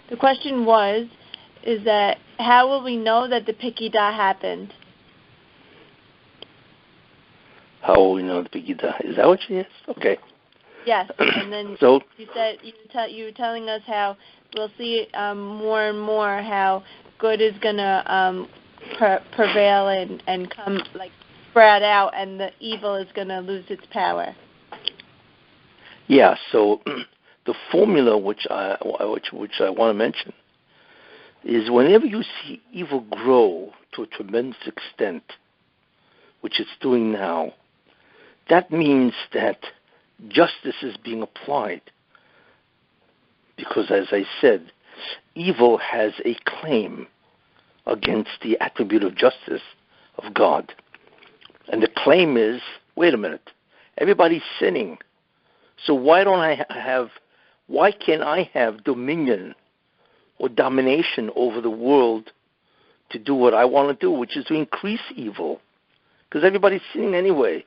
The question is that how will we know that the Pekidah happened? How will we know the Pekidah? Is that what she asked? Okay. Yes, and then so, you said you were telling us how we'll see more and more how good is gonna prevail and come like spread out, and the evil is gonna lose its power. Yeah. So the formula which I want to mention is whenever you see evil grow to a tremendous extent, which it's doing now, that means that justice is being applied. Because, as I said, evil has a claim against the attribute of justice of God. And the claim is, wait a minute, everybody's sinning. So why can't I have dominion or domination over the world to do what I want to do, which is to increase evil? Because everybody's sinning anyway.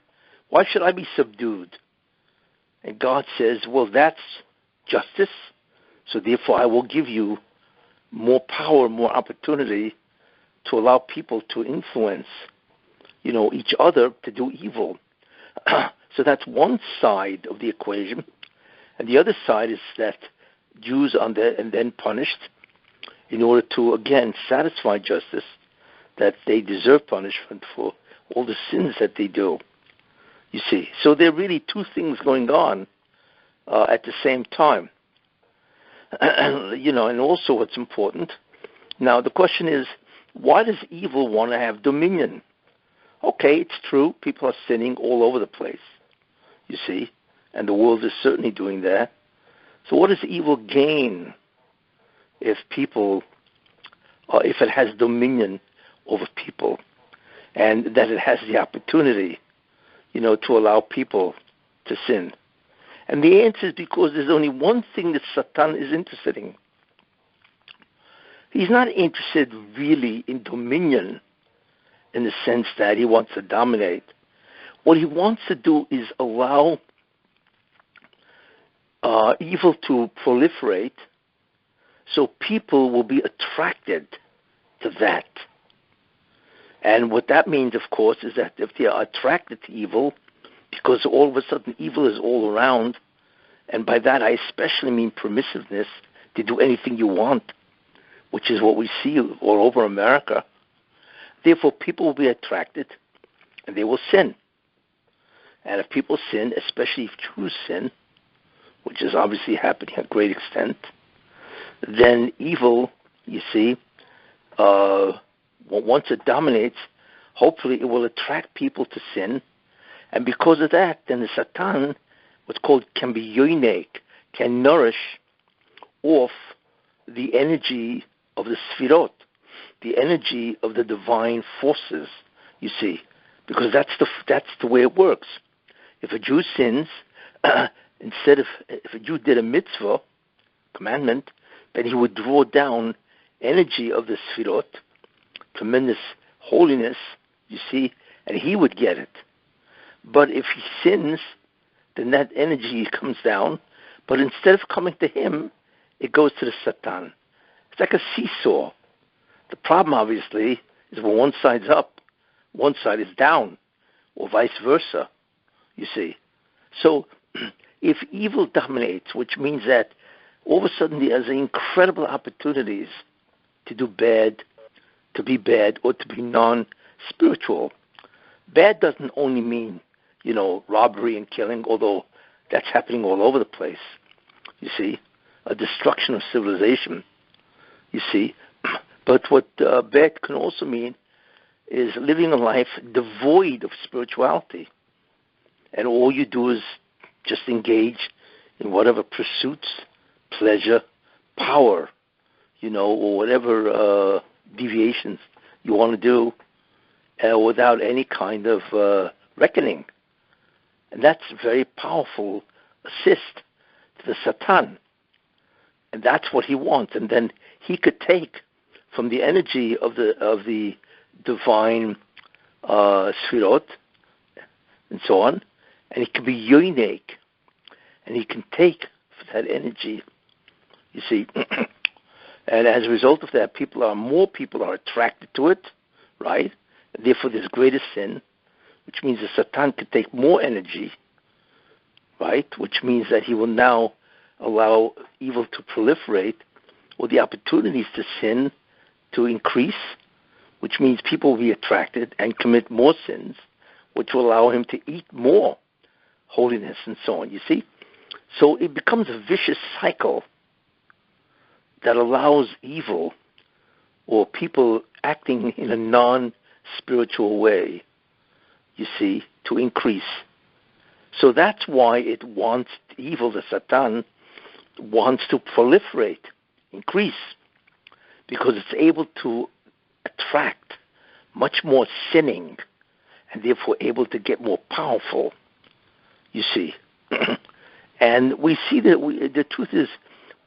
Why should I be subdued? And God says, well, that's justice, so therefore I will give you more power, more opportunity to allow people to influence, each other to do evil. So that's one side of the equation. And the other side is that Jews are then punished in order to, again, satisfy justice, that they deserve punishment for all the sins that they do. You see, so there are really two things going on at the same time. And also what's important, now the question is, why does evil want to have dominion? Okay, it's true, people are sinning all over the place, you see, and the world is certainly doing that. So what does evil gain if it has dominion over people, and that it has the opportunity to allow people to sin? And the answer is because there's only one thing that Satan is interested in. He's not interested really in dominion in the sense that he wants to dominate. What he wants to do is allow evil to proliferate so people will be attracted to that. And what that means, of course, is that if they are attracted to evil, because all of a sudden evil is all around, and by that I especially mean permissiveness to do anything you want, which is what we see all over America. Therefore, people will be attracted, and they will sin. And if people sin, especially if Jews sin, which is obviously happening at great extent, then evil, you see, once it dominates, hopefully it will attract people to sin. And because of that, then the Satan, what's called can be yoinek, can nourish off the energy of the Sfirot, the energy of the divine forces, you see, because that's the way it works. If a Jew sins, if a Jew did a mitzvah, commandment, then he would draw down energy of the Sfirot, tremendous holiness, you see, and he would get it. But if he sins, then that energy comes down, but instead of coming to him, it goes to the Satan. It's like a seesaw. The problem, obviously, is when one side's up, one side is down, or vice versa, you see. So if evil dominates, which means that all of a sudden there's incredible opportunities to do bad, to be bad, or to be non-spiritual. Bad doesn't only mean, robbery and killing, although that's happening all over the place, you see, a destruction of civilization, you see. But what bad can also mean is living a life devoid of spirituality. And all you do is just engage in whatever pursuits, pleasure, power, or whatever deviations you want to do without any kind of reckoning. And that's a very powerful assist to the Satan. And that's what he wants. And then he could take from the energy of the divine Sfirot and so on, and he can be unique, and he can take that energy, you see, And as a result of that, more people are attracted to it, right? And therefore, there's greater sin, which means the Satan can take more energy, right? Which means that he will now allow evil to proliferate, or the opportunities to sin to increase, which means people will be attracted and commit more sins, which will allow him to eat more holiness and so on, you see? So it becomes a vicious cycle that allows evil or people acting in a non-spiritual way, you see, to increase. So that's why evil, the Satan, wants to proliferate, increase, because it's able to attract much more sinning and therefore able to get more powerful, you see. And we see that the truth is,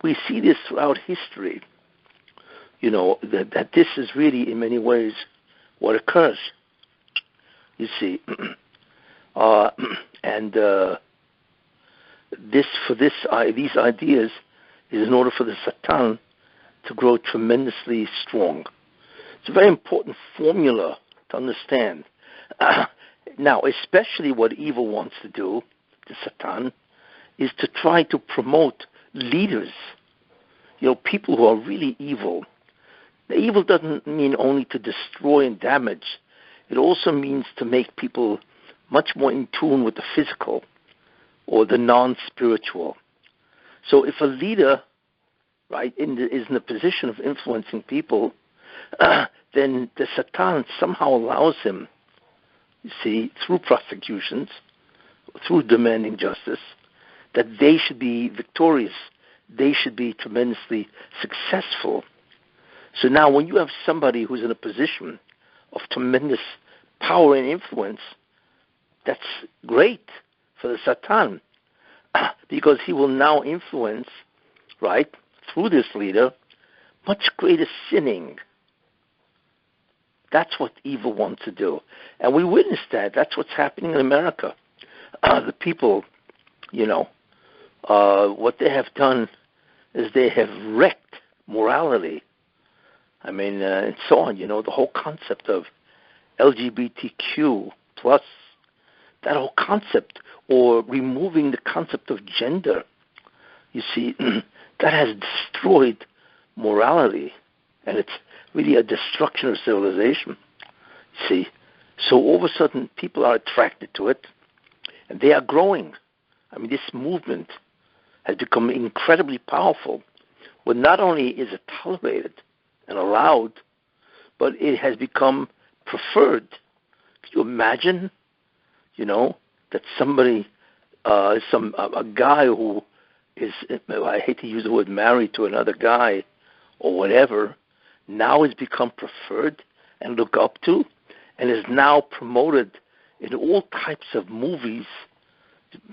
we see this throughout history, that this is really, in many ways, what occurs, you see. These ideas is in order for the Satan to grow tremendously strong. It's a very important formula to understand. Now, especially what evil wants to do, the Satan, is to try to promote leaders, people who are really evil. The evil doesn't mean only to destroy and damage. It also means to make people much more in tune with the physical or the non-spiritual. So if a leader, right, is in a position of influencing people, then the Satan somehow allows him, you see, through prosecutions, through demanding justice, that they should be victorious. They should be tremendously successful. So now when you have somebody who's in a position of tremendous power and influence, that's great for the Satan, because he will now influence, right, through this leader, much greater sinning. That's what evil wants to do. And we witness that. That's what's happening in America. The people, what they have done is they have wrecked morality. I mean, and so on, the whole concept of LGBTQ plus, that whole concept, or removing the concept of gender, you see, that has destroyed morality, and it's really a destruction of civilization, see. So all of a sudden, people are attracted to it, and they are growing. I mean, this movement has become incredibly powerful, where not only is it tolerated and allowed, but it has become preferred. Could you imagine, that somebody, a guy who is, I hate to use the word married to another guy or whatever, now has become preferred and looked up to, and is now promoted in all types of movies,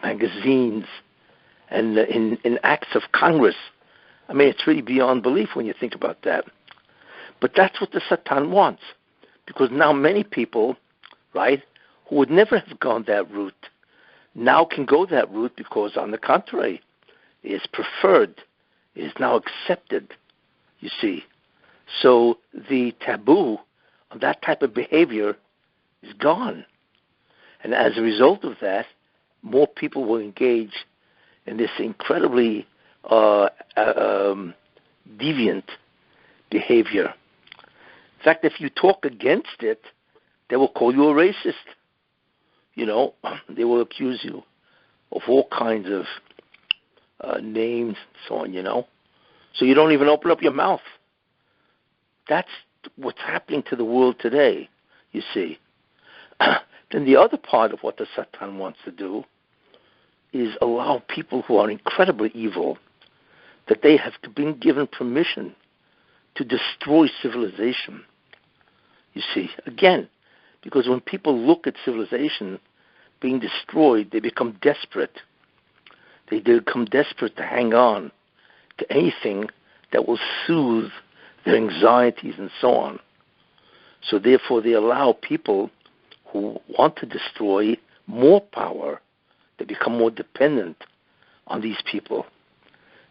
magazines, and in acts of Congress. I mean, it's really beyond belief when you think about that. But that's what the Satan wants, because now many people, right, who would never have gone that route, now can go that route because, on the contrary, it is preferred, it is now accepted, you see. So the taboo of that type of behavior is gone. And as a result of that, more people will engage in this incredibly deviant behavior. In fact, if you talk against it, they will call you a racist. They will accuse you of all kinds of names and so on, So you don't even open up your mouth. That's what's happening to the world today, you see. Then the other part of what the Satan wants to do is allow people who are incredibly evil, that they have been given permission to destroy civilization. You see, again, because when people look at civilization being destroyed, they become desperate. They become desperate to hang on to anything that will soothe their anxieties and so on. So therefore, they allow people who want to destroy more power. They become more dependent on these people.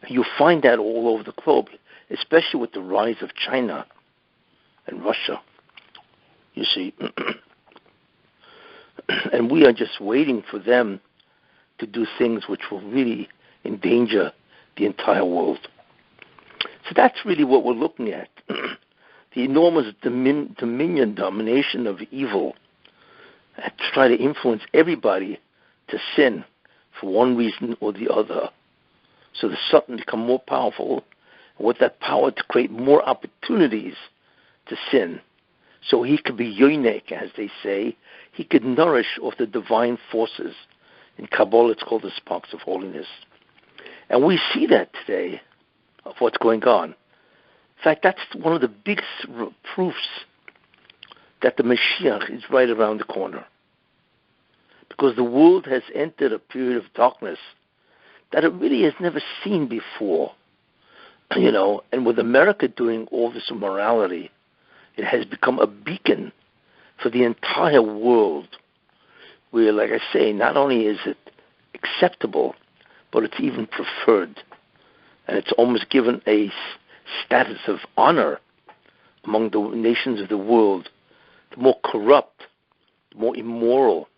And you find that all over the globe, especially with the rise of China and Russia. You see, and we are just waiting for them to do things which will really endanger the entire world. So that's really what we're looking at. The enormous dominion, domination of evil, to try to influence everybody to sin for one reason or the other. So the Satan become more powerful, and with that power to create more opportunities to sin. So he could be yoinek, as they say. He could nourish off the divine forces. In Kabbalah, it's called the sparks of holiness. And we see that today of what's going on. In fact, that's one of the biggest proofs that the Mashiach is right around the corner. Because the world has entered a period of darkness that it really has never seen before. And with America doing all this immorality, it has become a beacon for the entire world, where, like I say, not only is it acceptable, but it's even preferred. And it's almost given a status of honor among the nations of the world. The more corrupt, the more immoral,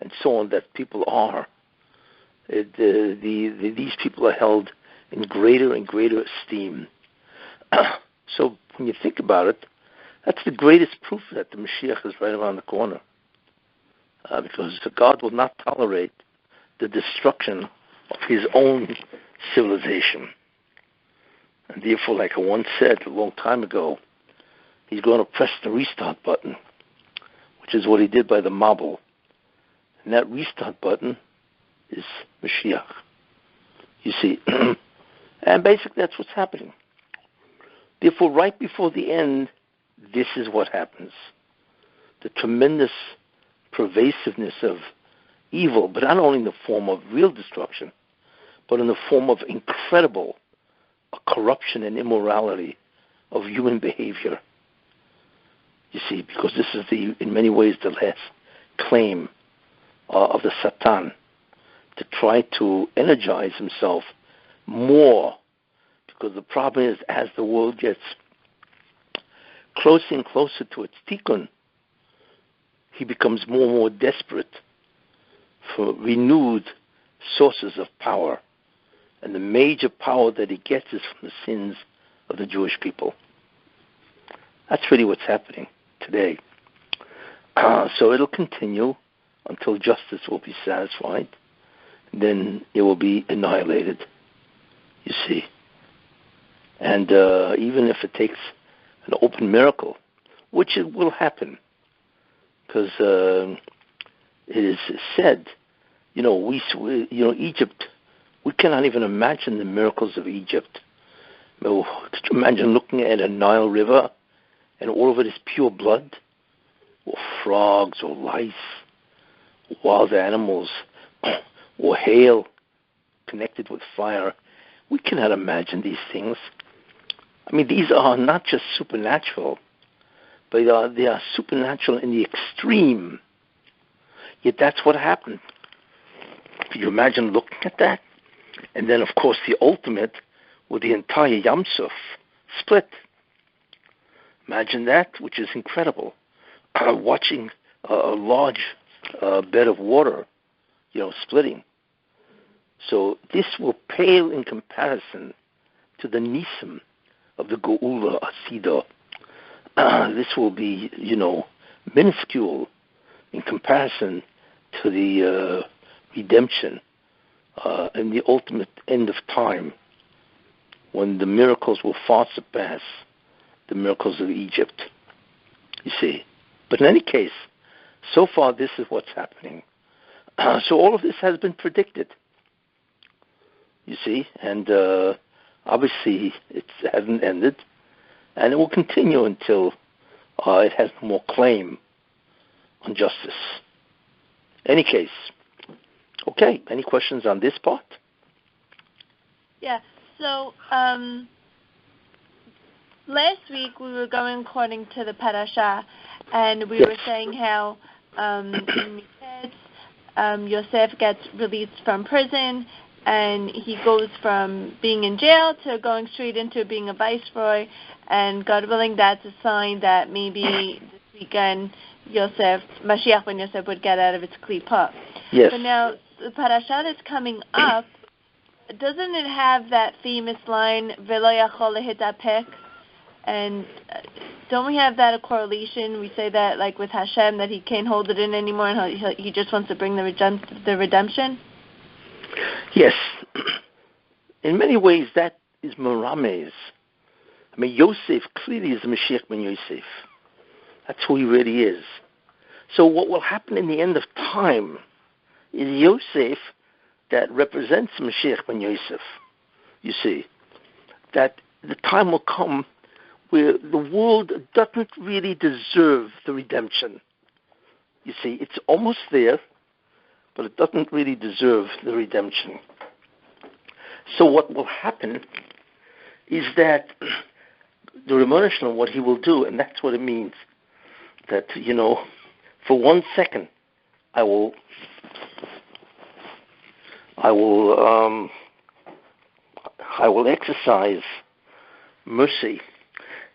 and so on that people are, these people are held in greater and greater esteem. So when you think about it, that's the greatest proof that the Mashiach is right around the corner. Because God will not tolerate the destruction of his own civilization. And therefore, like I once said a long time ago, he's going to press the restart button, which is what he did by the Mabul. And that restart button is Mashiach. You see, and basically that's what's happening. Therefore, right before the end, this is what happens. The tremendous pervasiveness of evil, but not only in the form of real destruction, but in the form of incredible corruption and immorality of human behavior. You see, because this is in many ways the last claim of the Satan, to try to energize himself more, because the problem is, as the world gets closer and closer to its tikkun, he becomes more and more desperate for renewed sources of power. And the major power that he gets is from the sins of the Jewish people. That's really what's happening today. So it'll continue until justice will be satisfied. Then it will be annihilated, you see. And even if it takes an open miracle, which it will happen, because it is said, Egypt, we cannot even imagine the miracles of Egypt. Could you imagine looking at a Nile River and all of it is pure blood, or frogs, or lice, or wild animals, or hail connected with fire? We cannot imagine these things. I mean, these are not just supernatural, but they are supernatural in the extreme. Yet that's what happened. Can you imagine looking at that? And then, of course, the ultimate, with the entire Yam Suf split. Imagine that, which is incredible. Watching a large bed of water, splitting. So this will pale in comparison to the Nisim of the Geula Asidah. This will be, minuscule in comparison to the redemption and the ultimate end of time, when the miracles will far surpass the miracles of Egypt, you see. But in any case, so far this is what's happening. So all of this has been predicted, you see, and obviously it hasn't ended, and it will continue until it has no more claim on justice. Any case. Okay, any questions on this part? Yeah, so last week we were going according to the parasha, and we were saying how Yosef gets released from prison, and he goes from being in jail to going straight into being a viceroy, and God willing, that's a sign that maybe this weekend Mashiach ben Yosef would get out of its klipa. Yes. But now, the parasha that's coming up, doesn't it have that famous line, V'lo yachol lehitapek? And don't we have that a correlation? We say that, like with Hashem, that he can't hold it in anymore, and he just wants to bring the redemption? Yes. In many ways, that is Merames. I mean, Yosef clearly is the Mashiach ben Yosef. That's who he really is. So what will happen in the end of time is Yosef that represents Mashiach ben Yosef. You see, that the time will come where the world doesn't really deserve the redemption. You see, it's almost there, but it doesn't really deserve the redemption. So what will happen is that the Revolution, what he will do, and that's what it means, that, for 1 second, I will exercise mercy.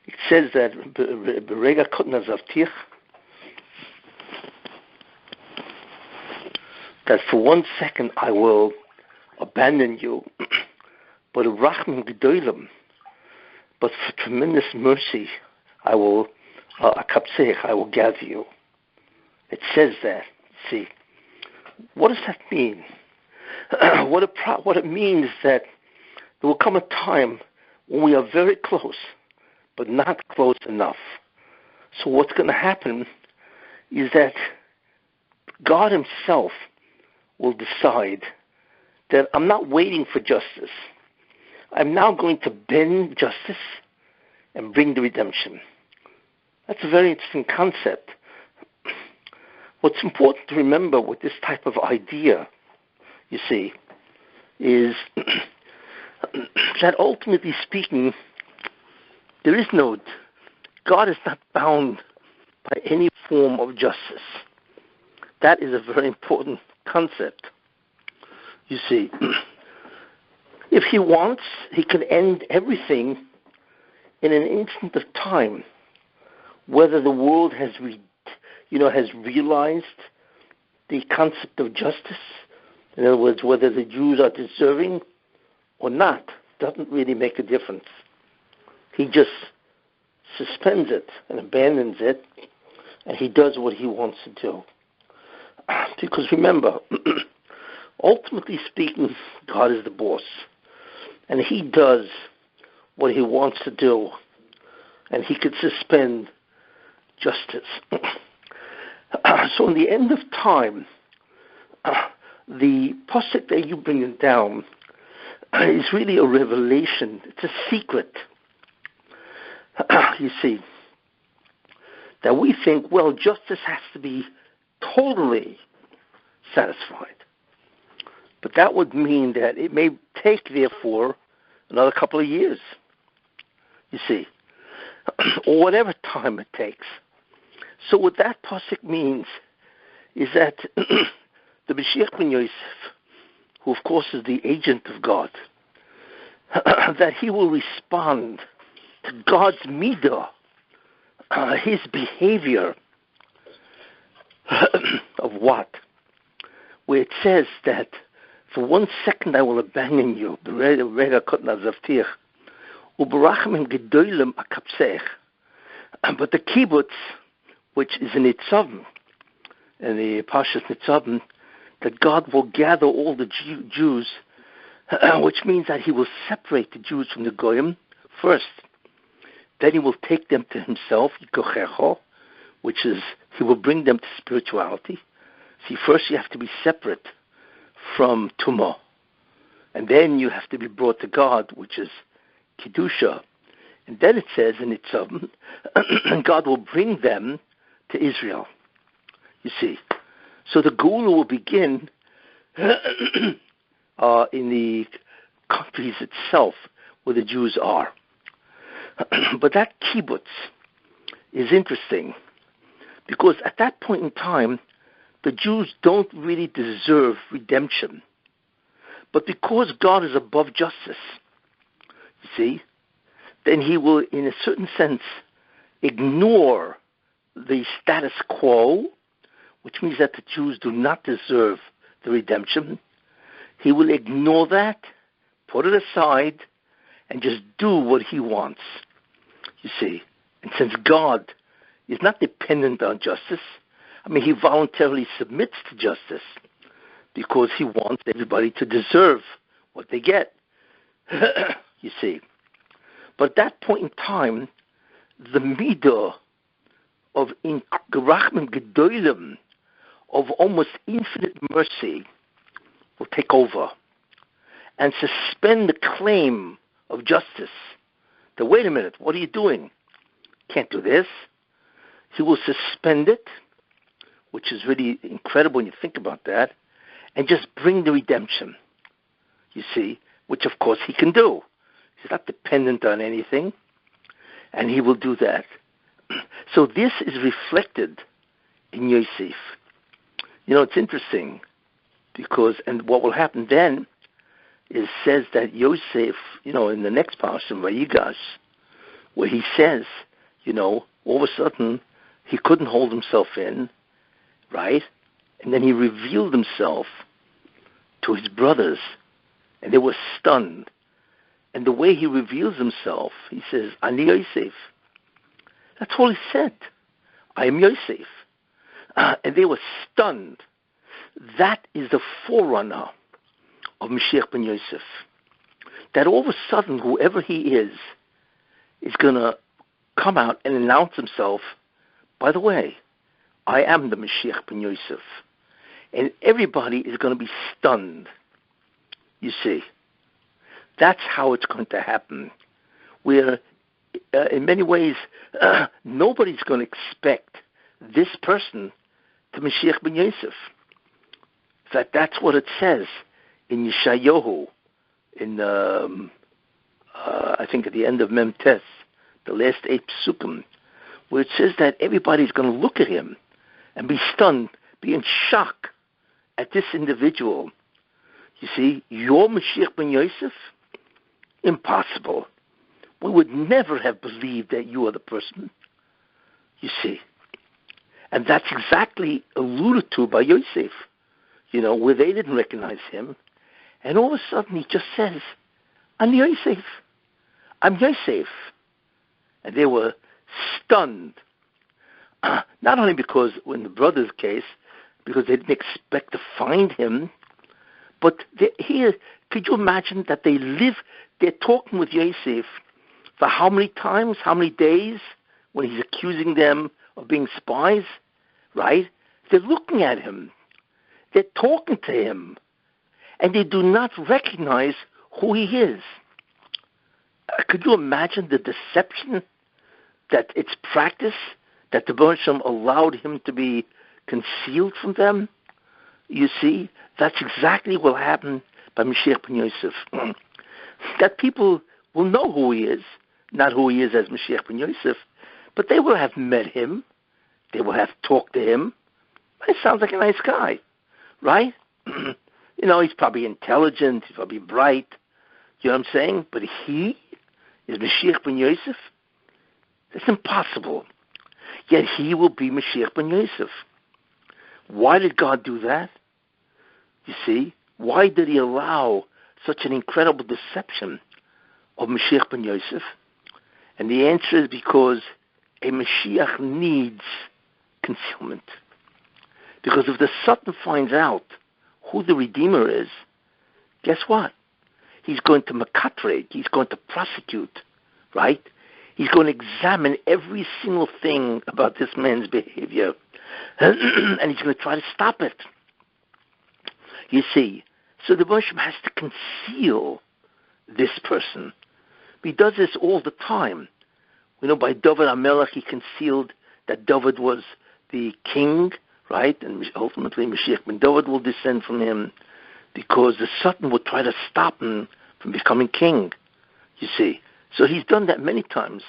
It says that that for 1 second I will abandon you, but for tremendous mercy I will gather you. It says that. See, what does that mean? What it means is that there will come a time when we are very close, but not close enough. So what's going to happen is that God himself will decide that I'm not waiting for justice. I'm now going to bend justice and bring the redemption. That's a very interesting concept. What's important to remember with this type of idea, you see, is that ultimately speaking, God is not bound by any form of justice. That is a very important concept. You see, if he wants, he can end everything in an instant of time, whether the world has realized the concept of justice. In other words, whether the Jews are deserving or not, doesn't really make a difference. He just suspends it and abandons it, and he does what he wants to do. Because remember, ultimately speaking, God is the boss, and he does what he wants to do, and he could suspend justice. So in the end of time, the pasuk that you bring it down is really a revelation. It's a secret. You see, that we think, well, justice has to be totally satisfied. But that would mean that it may take, therefore, another couple of years, you see, or whatever time it takes. So what that pasuk means is that the Mashiach ben Yosef, who of course is the agent of God, that he will respond to God's midah, his behavior of what? Where it says that for 1 second I will abandon you, but the kibbutz, which is in Nitzavim, in the Parshas Nitzavim, that God will gather all the Jews, which means that he will separate the Jews from the Goyim first. Then he will take them to himself, which is he will bring them to spirituality. See, first you have to be separate from Tumah, and then you have to be brought to God, which is Kedusha. And then it says in Nitzavim, God will bring them to Israel. You see, so the Geula will begin in the countries itself where the Jews are. But that kibbutz is interesting because at that point in time, the Jews don't really deserve redemption. But because God is above justice, you see, then he will, in a certain sense, ignore the status quo, which means that the Jews do not deserve the redemption. He will ignore that, put it aside, and just do what he wants, you see. And since God is not dependent on justice, I mean, he voluntarily submits to justice because he wants everybody to deserve what they get, you see. But at that point in time, the midah of Rachman Gedolim, of almost infinite mercy, will take over and suspend the claim of justice. That, wait a minute, what are you doing? Can't do this. He will suspend it, which is really incredible when you think about that, and just bring the redemption, you see, which of course he can do. He's not dependent on anything, and he will do that. So this is reflected in Yosef. You know, it's interesting because, and what will happen then is says that Yosef, you know, in the next portion, Vayigash, where he says, you know, all of a sudden he couldn't hold himself in, right? And then he revealed himself to his brothers, and they were stunned. And the way he reveals himself, he says, Ani Yosef. That's all he said. I am Yosef. And they were stunned. That is the forerunner of Mashiach ben Yosef. That all of a sudden, whoever he is going to come out and announce himself, by the way, I am the Mashiach ben Yosef. And everybody is going to be stunned, you see. That's how it's going to happen. Where, in many ways, nobody's going to expect this person to Mashiach ben Yosef. In fact, that's what it says in Yeshayahu, in, I think at the end of Mem Tes, the last 8 psukim, where it says that everybody's going to look at him and be stunned, be in shock at this individual. You see, you're Mashiach ben Yosef? Impossible. We would never have believed that you are the person. You see. And that's exactly alluded to by Yosef, you know, where they didn't recognize him. And all of a sudden he just says, I'm Yosef. I'm Yosef. And they were stunned. Not only because, in the brother's case, because they didn't expect to find him, but here, could you imagine that they're talking with Yosef for how many times, how many days, when he's accusing them of being spies, right? They're looking at him. They're talking to him. And they do not recognize who he is. Could you imagine the deception that it's practiced, that the Baruch Shem allowed him to be concealed from them? You see, that's exactly what happened by Mashiach ben Yosef. That people will know who he is, not who he is as Mashiach ben Yosef, but they will have met him. They will have talked to him. He sounds like a nice guy, right? You know, he's probably intelligent, he's probably bright. You know what I'm saying? But he is Mashiach ben Yosef? It's impossible. Yet he will be Mashiach ben Yosef. Why did God do that? You see, why did he allow such an incredible deception of Mashiach ben Yosef? And the answer is because a Mashiach needs concealment. Because if the Satan finds out who the Redeemer is, guess what? He's going to makatreg, he's going to prosecute, right? He's going to examine every single thing about this man's behavior, and he's going to try to stop it. You see, so the Moshe has to conceal this person. He does this all the time. You know, by David HaMelech, he concealed that David was the king, right? And ultimately, Mashiach ben David will descend from him because the Satan will try to stop him from becoming king, you see. So he's done that many times.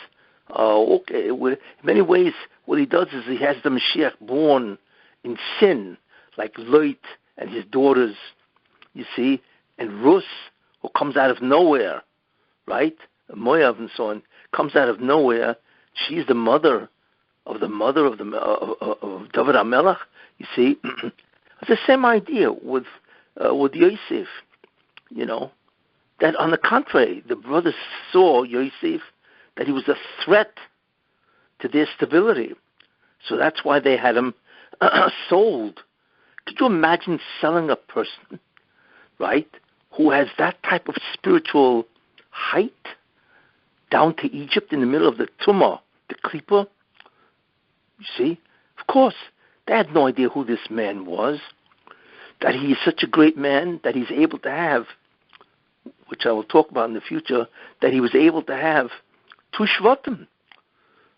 In many ways, what he does is he has the Mashiach born in sin, like Lot and his daughters, you see, And Rus, who comes out of nowhere, right? Moav and so on, comes out of nowhere. She's the mother of David HaMelech. You see, it's the same idea with Yosef. That on the contrary, the brothers saw Yosef that he was a threat to their stability. So that's why they had him sold. Could you imagine selling a person, right, who has that type of spiritual height down to Egypt in the middle of the Tumah, the Klippa? You see? Of course, they had no idea who this man was, that he is such a great man that he's able to have, which I will talk about in the future, that he was able to have two Shvatim.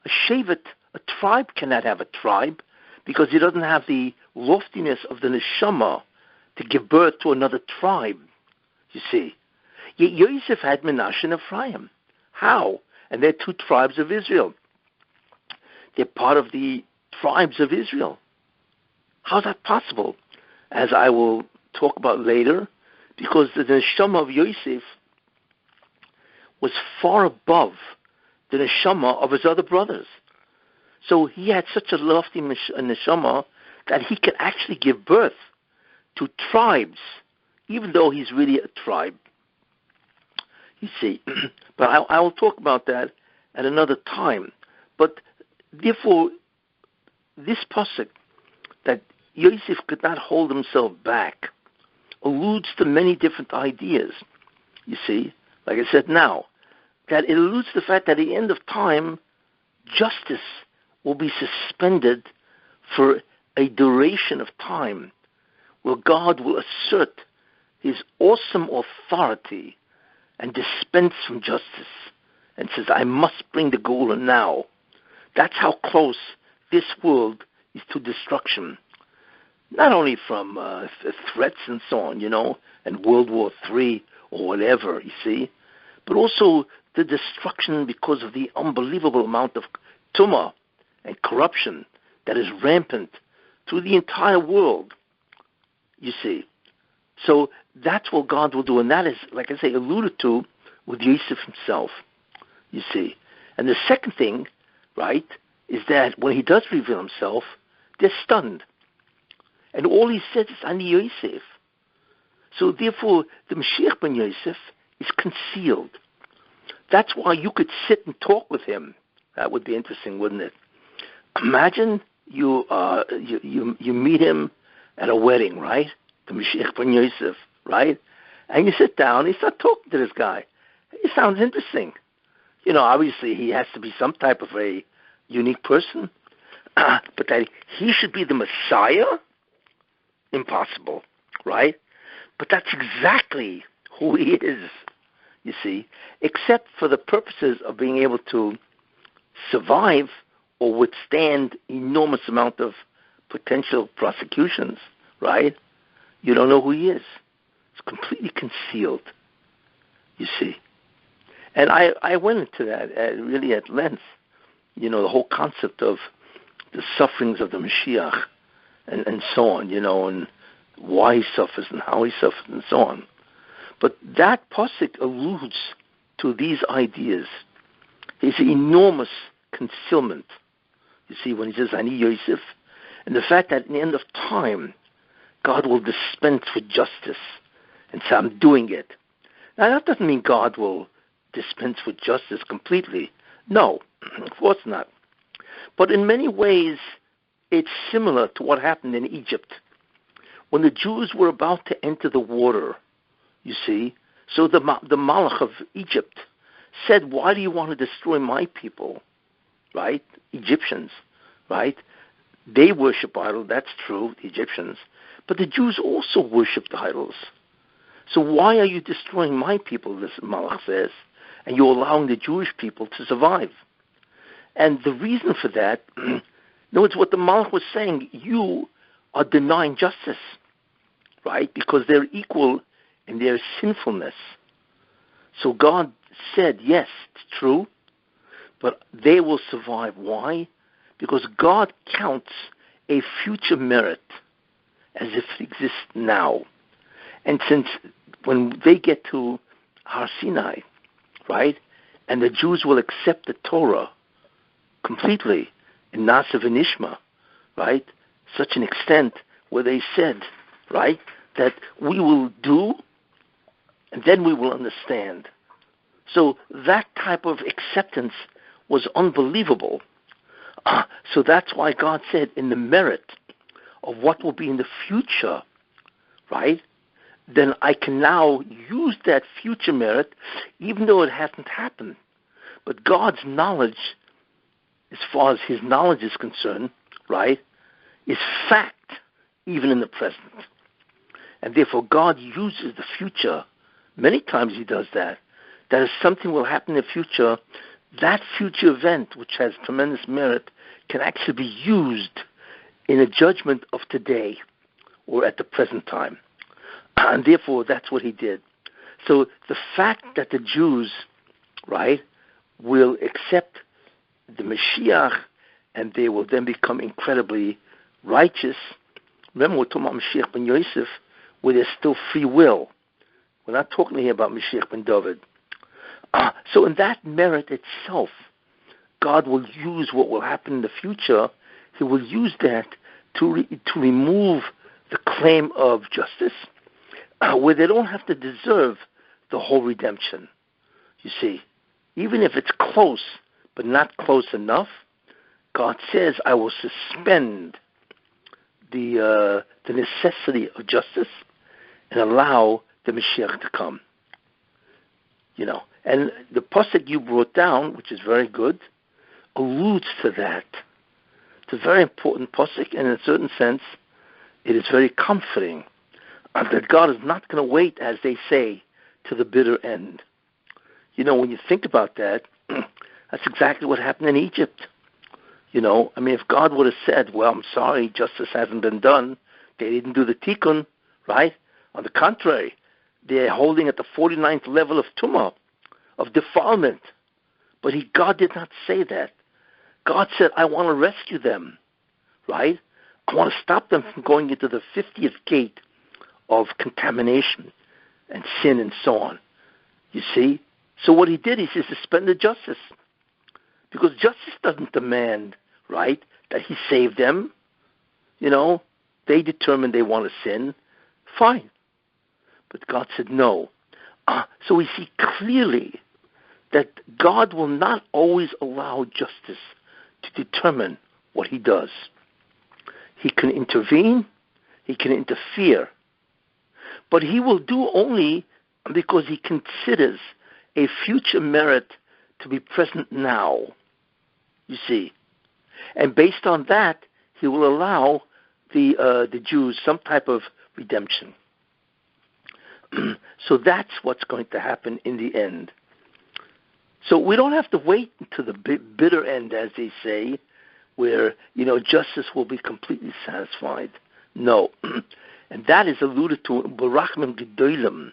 A Shevet, a tribe cannot have a tribe because he doesn't have the loftiness of the neshama to give birth to another tribe, you see. Yet Yosef had Menashe and Ephraim. How? And they're two tribes of Israel. They're part of the tribes of Israel. How's that possible? As I will talk about later, because the neshama of Yosef was far above the neshama of his other brothers. So he had such a lofty neshama that he could actually give birth to tribes, even though he's really a tribe. You see, but I will talk about that at another time. But therefore, this pasuk that Yosef could not hold himself back alludes to many different ideas. You see, like I said now, that it alludes to the fact that at the end of time, justice will be suspended for a duration of time, where God will assert his awesome authority and dispense from justice, and says, I must bring the Geula now. That's how close this world is to destruction. Not only from threats and so on, and World War III or whatever, you see, but also the destruction because of the unbelievable amount of tumah and corruption that is rampant through the entire world, you see. So that's what God will do, and that is, like I say, alluded to with Yosef himself, you see. And the second thing, right, is that when he does reveal himself, they're stunned. And all he says is, Ani Yosef. So therefore, the Mashiach ben Yosef is concealed. That's why you could sit and talk with him. That would be interesting, wouldn't it? Imagine you meet him at a wedding, right? The Mashiach ben Yosef, right? And you sit down and you start talking to this guy. He sounds interesting. Obviously he has to be some type of a unique person. But that he should be the Messiah? Impossible, right? But that's exactly who he is, you see, except for the purposes of being able to survive or withstand enormous amount of potential prosecutions, right? You don't know who he is. It's completely concealed, you see. And I went into that really at length, the whole concept of the sufferings of the Mashiach and so on, and why he suffers and how he suffers and so on. But that pasuk alludes to these ideas. His enormous concealment, you see, when he says, Ani Yosef, and the fact that in the end of time, God will dispense with justice and say, I'm doing it. Now, that doesn't mean God will dispense with justice completely. No, of course not. But in many ways, it's similar to what happened in Egypt. When the Jews were about to enter the water, you see, so the Malach of Egypt said, why do you want to destroy my people, right? Egyptians, right? They worship idols, that's true, the Egyptians. But the Jews also worshipped idols. So why are you destroying my people, this Malach says, and you're allowing the Jewish people to survive? And the reason for that, in other words, what the Malach was saying, you are denying justice, right? Because they're equal in their sinfulness. So God said, yes, it's true, but they will survive. Why? Because God counts a future merit as if it exists now. And since when they get to Har Sinai, right, and the Jews will accept the Torah completely in Nasa v'Nishma, right, such an extent where they said, right, that we will do and then we will understand. So that type of acceptance was unbelievable. So that's why God said in the merit of what will be in the future, right, then I can now use that future merit even though it hasn't happened. But God's knowledge, as far as his knowledge is concerned, right, is fact even in the present. And therefore God uses the future. Many times he does that. That if something will happen in the future, that future event, which has tremendous merit, can actually be used in a judgment of today or at the present time. And therefore, that's what he did. So the fact that the Jews, right, will accept the Mashiach and they will then become incredibly righteous. Remember, we're talking about Mashiach ben Yosef, where there's still free will. We're not talking here about Mashiach ben David. So in that merit itself, God will use what will happen in the future. He will use that to remove the claim of justice, where they don't have to deserve the whole redemption. You see, even if it's close, but not close enough, God says, I will suspend the necessity of justice and allow the Mashiach to come. You know, and the pasuk you brought down, which is very good, alludes to that. It's a very important pasuk, and in a certain sense, it is very comforting that God is not going to wait, as they say, to the bitter end. You know, when you think about that, that's exactly what happened in Egypt. You know, I mean, if God would have said, well, I'm sorry, justice hasn't been done, they didn't do the tikkun, right? On the contrary, they're holding at the 49th level of tumah, of defilement. But God did not say that. God said, I want to rescue them, right? I want to stop them from going into the 50th gate of contamination and sin and so on. You see? So what he did is he suspended justice. Because justice doesn't demand, right, that he save them. You know, they determined they want to sin. Fine. But God said no. So we see clearly that God will not always allow justice to determine what he does. He can intervene, he can interfere, but he will do only because he considers a future merit to be present now, you see. And based on that, he will allow the Jews some type of redemption. So that's what's going to happen in the end. So we don't have to wait until the bitter end, as they say, where, you know, justice will be completely satisfied. No. And that is alluded to in Barachim Gedolim,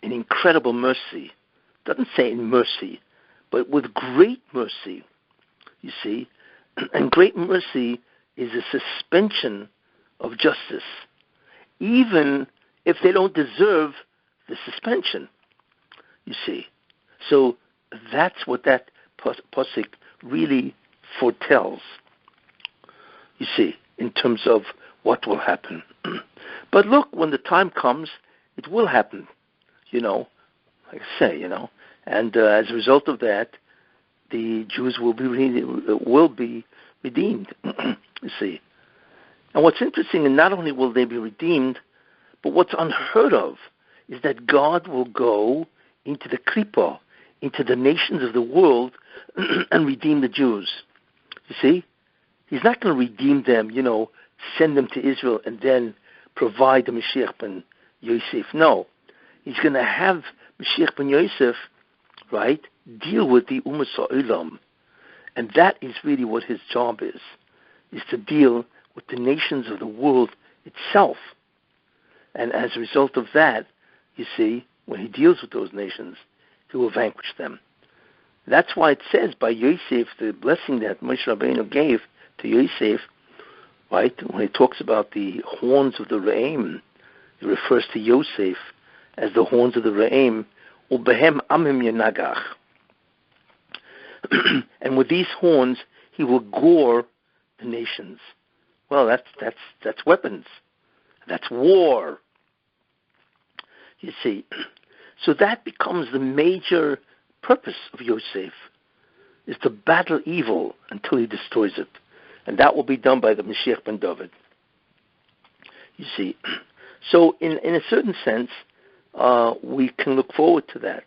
in incredible mercy. It doesn't say in mercy, but with great mercy, you see. And great mercy is a suspension of justice, even if they don't deserve the suspension, you see. So that's what that pasuk really foretells, you see, in terms of what will happen. But look, when the time comes, it will happen, you know, like I say, you know. And as a result of that, the Jews will be redeemed, you see. And what's interesting, and not only will they be redeemed, but what's unheard of is that God will go into the Krippah, into the nations of the world, and redeem the Jews. You see? He's not going to redeem them, you know, send them to Israel and then provide the Mashiach ben Yosef. No. He's going to have Mashiach ben Yosef, right, deal with the Umas Ha'olam. And that is really what his job is to deal with the nations of the world itself. And as a result of that, you see, when he deals with those nations, he will vanquish them. That's why it says by Yosef, the blessing that Moshe Rabbeinu gave to Yosef, right, when he talks about the horns of the Re'im, it refers to Yosef as the horns of the Re'im, ubehem amim yenagach. And with these horns, he will gore the nations. Well, that's weapons. That's war. You see, so that becomes the major purpose of Yosef, is to battle evil until he destroys it. And that will be done by the Mashiach ben David. You see, so in a certain sense, we can look forward to that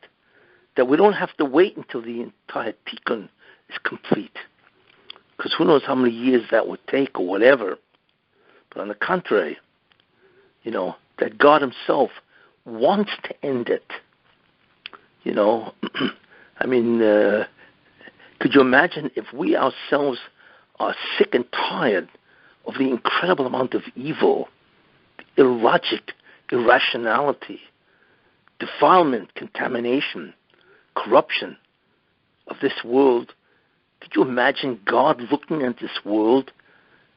we don't have to wait until the entire tikkun is complete. Because who knows how many years that would take or whatever. But on the contrary, that God himself wants to end it. I mean, could you imagine if we ourselves are sick and tired of the incredible amount of evil, illogic, irrationality, defilement, contamination, corruption of this world? Could you imagine God looking at this world?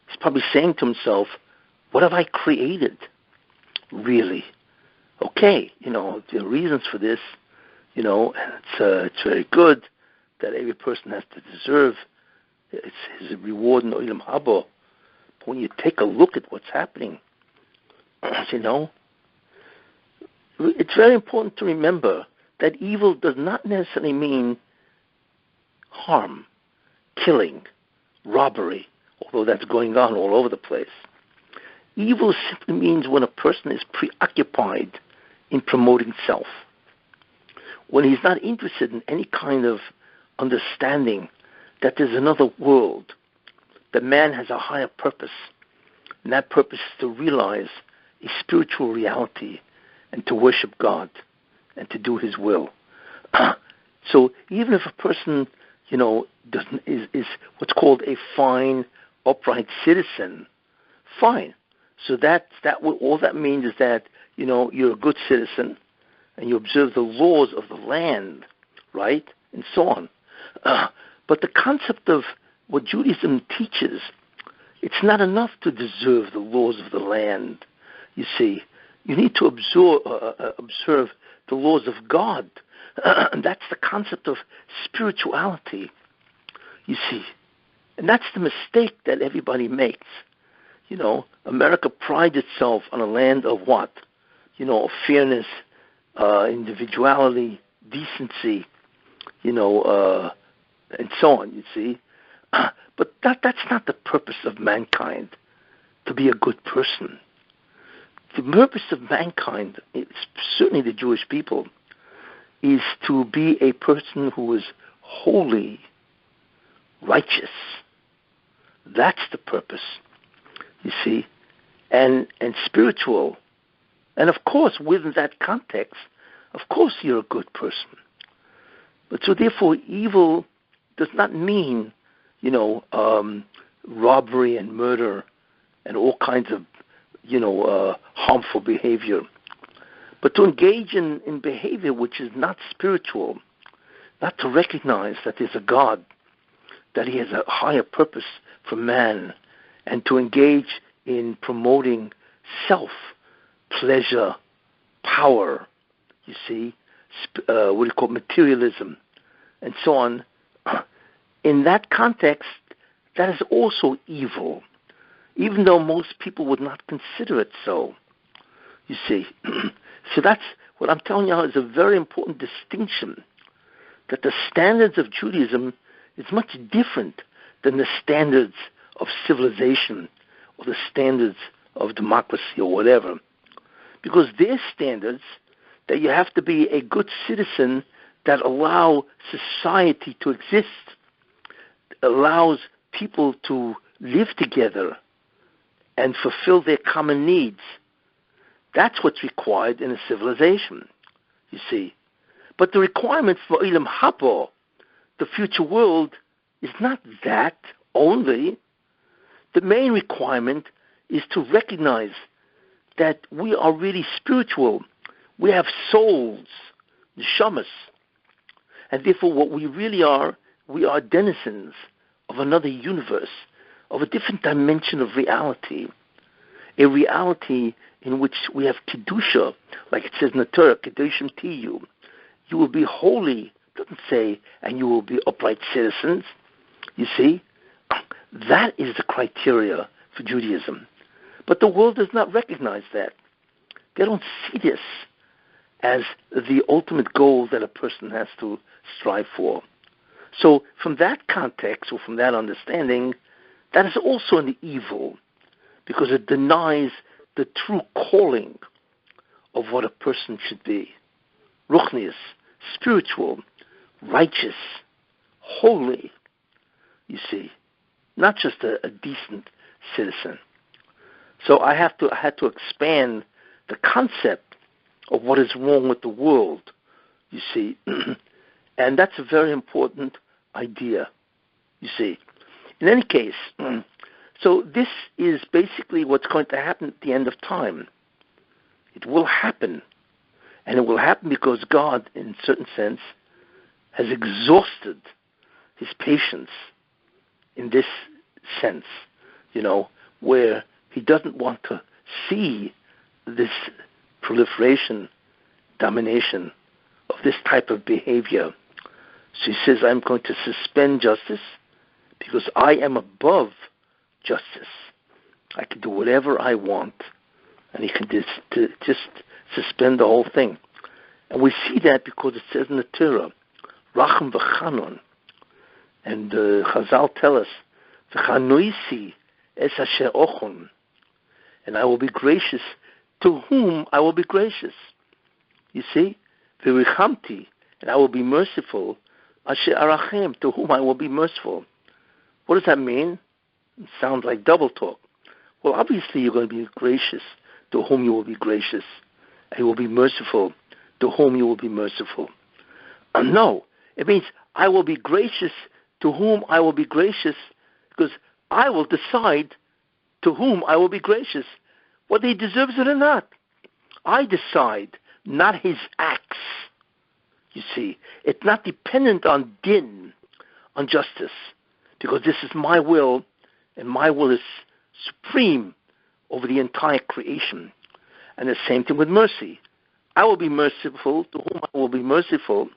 He's probably saying to himself, what have I created? Really? Okay, there are reasons for this, and it's very good that every person has to deserve his reward in Olam Haba. But when you take a look at what's happening, it's very important to remember that evil does not necessarily mean harm, killing, robbery, although that's going on all over the place. Evil simply means when a person is preoccupied in promoting self, when he's not interested in any kind of understanding that there's another world, that man has a higher purpose, and that purpose is to realize a spiritual reality and to worship God and to do his will. So even if a person, is what's called a fine, upright citizen, fine. So all that means is that, you're a good citizen and you observe the laws of the land, right? And so on. But the concept of what Judaism teaches, it's not enough to deserve the laws of the land. You see, you need to observe the laws of God. And that's the concept of spirituality, you see. And that's the mistake that everybody makes. America prides itself on a land of what? Of fairness, individuality, decency, and so on, you see. But that's not the purpose of mankind, to be a good person. The purpose of mankind, certainly the Jewish people, is to be a person who is holy, righteous. That's the purpose, you see, and spiritual. And of course, within that context, of course you're a good person. But so therefore, evil does not mean, robbery and murder and all kinds of, harmful behavior. But to engage in behavior which is not spiritual, not to recognize that there's a God, that he has a higher purpose for man, and to engage in promoting self, pleasure, power, you see, what do you call materialism, and so on. In that context, that is also evil, even though most people would not consider it so, you see. So that's what I'm telling you is a very important distinction, that the standards of Judaism is much different than the standards of civilization or the standards of democracy or whatever. Because their standards, that you have to be a good citizen that allow society to exist, allows people to live together and fulfill their common needs. That's what's required in a civilization, you see. But the requirement for Olam Haba, the future world, is not that only. The main requirement is to recognize that we are really spiritual. We have souls, neshamas. And therefore what we really are, we are denizens of another universe, of a different dimension of reality. a reality in which we have Kedusha, like it says in the Torah, Kedushim Tiyu. You will be holy, it doesn't say, and you will be upright citizens. You see? That is the criteria for Judaism. But the world does not recognize that. They don't see this as the ultimate goal that a person has to strive for. So from that context, or from that understanding, that is also an evil, because it denies the true calling of what a person should be. Ruchnius, spiritual, righteous, holy, you see, not just a decent citizen. So I had to expand the concept of what is wrong with the world, you see. And that's a very important idea, you see. In any case, so this is basically what's going to happen at the end of time. It will happen. And it will happen because God, in a certain sense, has exhausted his patience in this sense, where he doesn't want to see this proliferation, domination of this type of behavior. So he says, I'm going to suspend justice because I am above justice. I can do whatever I want, and he can just suspend the whole thing. And we see that because it says in the Torah, Racham v'chanon, and Chazal tell us, v'chanoisi es asher ochon, and I will be gracious to whom I will be gracious. You see? V'richamti, and I will be merciful, asher arachem, to whom I will be merciful. What does that mean? It sounds like double talk. Well, obviously you're going to be gracious to whom you will be gracious, and you will be merciful to whom you will be merciful. No, it means I will be gracious to whom I will be gracious, because I will decide to whom I will be gracious, whether he deserves it or not. I decide, not his acts. You see, it's not dependent on din, on justice, because this is my will, and my will is supreme over the entire creation. And the same thing with mercy. I will be merciful to whom I will be merciful,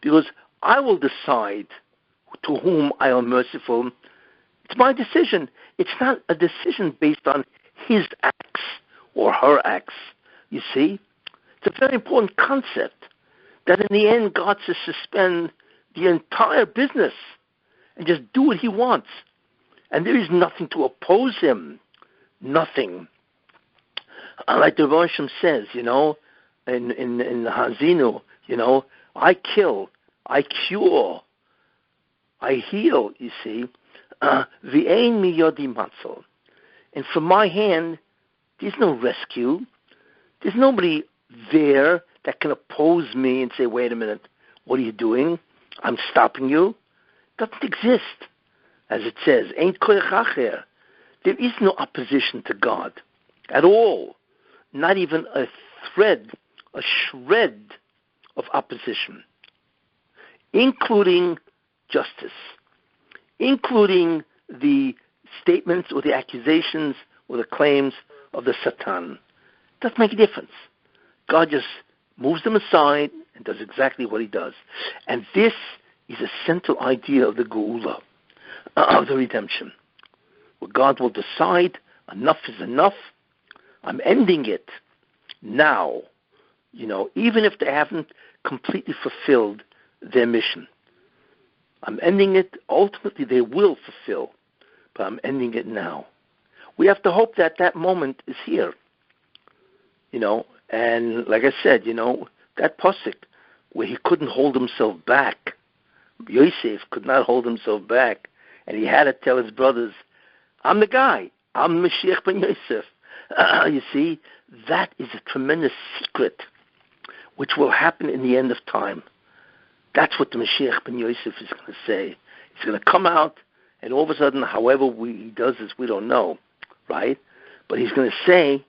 because I will decide to whom I am merciful. It's my decision. It's not a decision based on his acts or her acts. You see? It's a very important concept that in the end God says suspend the entire business and just do what he wants. And there is nothing to oppose him. Nothing. Like the Rosham says, in the Hazinu, I kill, I cure, I heal, you see. V'ein mi yodi matzol. And from my hand, there's no rescue. There's nobody there that can oppose me and say, wait a minute, what are you doing? I'm stopping you. It doesn't exist. As it says, ein koyach acher. There is no opposition to God at all. Not even a thread, a shred of opposition, including justice, including the statements or the accusations or the claims of the Satan. Doesn't make a difference. God just moves them aside and does exactly what he does. And this is a central idea of the Geula, of the redemption, where God will decide enough is enough. I'm ending it now, even if they haven't completely fulfilled their mission. I'm ending it. Ultimately, they will fulfill, but I'm ending it now. We have to hope that that moment is here, and like I said, that pasuk where he couldn't hold himself back, Yosef could not hold himself back, and he had to tell his brothers, I'm the guy. I'm Mashiach ben Yosef. You see, that is a tremendous secret which will happen in the end of time. That's what the Mashiach ben Yosef is going to say. He's going to come out, and all of a sudden, however he does this, we don't know, right? But he's going to say,